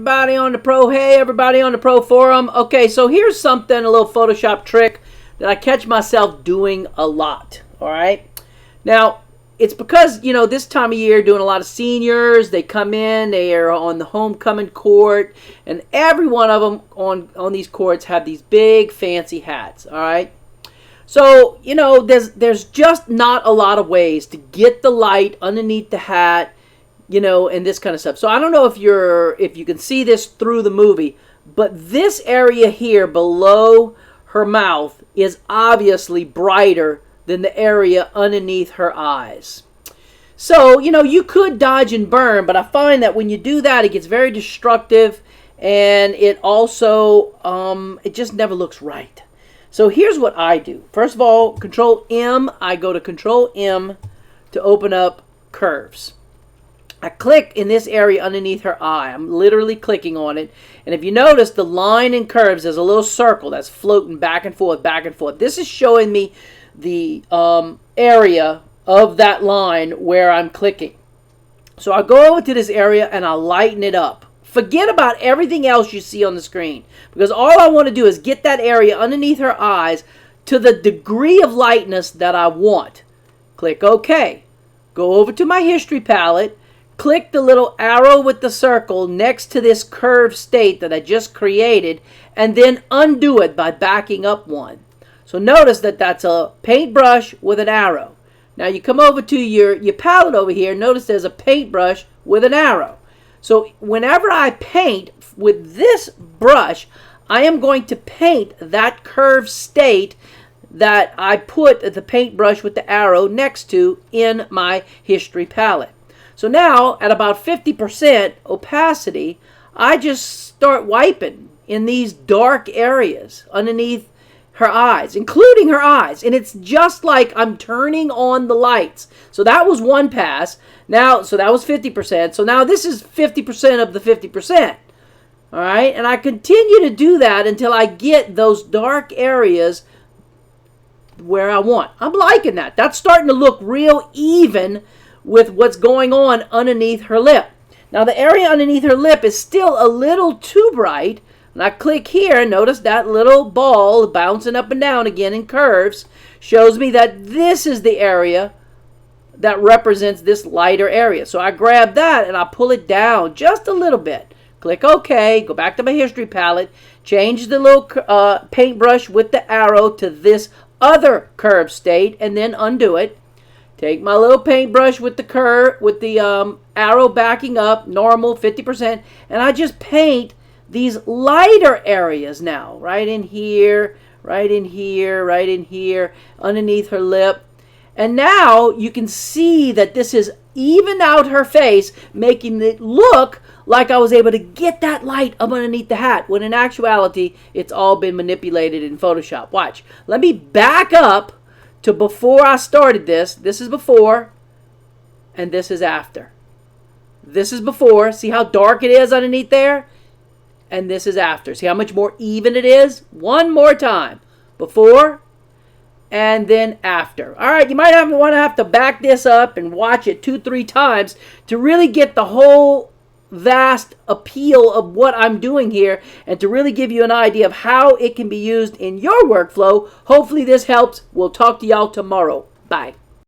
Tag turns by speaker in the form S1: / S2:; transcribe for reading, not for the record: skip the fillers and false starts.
S1: Everybody on the pro, hey everybody on the pro forum. Okay, so here's something, a little Photoshop trick that I catch myself doing a lot. All right, now it's because, you know, this time of year doing a lot of seniors. They come in, they are on the homecoming court, and every one of them on these courts have these big fancy hats. All right, so you know there's just not a lot of ways to get the light underneath the hat, you know, and this kind of stuff. So I don't know if you can see this through the movie, but this area here below her mouth is obviously brighter than the area underneath her eyes. So, you know, you could dodge and burn, but I find that when you do that, it gets very destructive, and it also, it just never looks right. So here's what I do. First of all, Control M, I go to Control M to open up curves. I click in this area underneath her eye. I'm literally clicking on it. And if you notice, the line in curves, there's a little circle that's floating back and forth, back and forth. This is showing me the area of that line where I'm clicking. So I go over to this area and I lighten it up. Forget about everything else you see on the screen, because all I want to do is get that area underneath her eyes to the degree of lightness that I want. Click OK. Go over to my history palette. Click the little arrow with the circle next to this curved state that I just created, and then undo it by backing up one. So notice that that's a paintbrush with an arrow. Now you come over to your palette over here, notice there's a paintbrush with an arrow. So whenever I paint with this brush, I am going to paint that curved state that I put the paintbrush with the arrow next to in my history palette. So now, at about 50% opacity, I just start wiping in these dark areas underneath her eyes, including her eyes. And it's just like I'm turning on the lights. So that was one pass. Now, so that was 50%. So now this is 50% of the 50%. All right? And I continue to do that until I get those dark areas where I want. I'm liking that. That's starting to look real even with what's going on underneath her lip. Now the area underneath her lip is still a little too bright, and I click here. Notice that little ball bouncing up and down again in curves shows me that this is the area that represents this lighter area. So I grab that and I pull it down just a little bit. Click OK, go back to my history palette, change the little paintbrush with the arrow to this other curved state, and then undo it. Take my little paintbrush with the curve, with the arrow backing up, normal, 50%, and I just paint these lighter areas now. Right in here, right in here, right in here, underneath her lip. And now you can see that this has evened out her face, making it look like I was able to get that light up underneath the hat, when in actuality, it's all been manipulated in Photoshop. Watch. Let me back up to before I started this. This is before, and this is after. This is before. See how dark it is underneath there? And this is after. See how much more even it is? One more time. Before, and then after. All right, you might have to back this up and watch it 2-3 times to really get the whole vast appeal of what I'm doing here, and to really give you an idea of how it can be used in your workflow. Hopefully this helps. We'll talk to y'all tomorrow. Bye.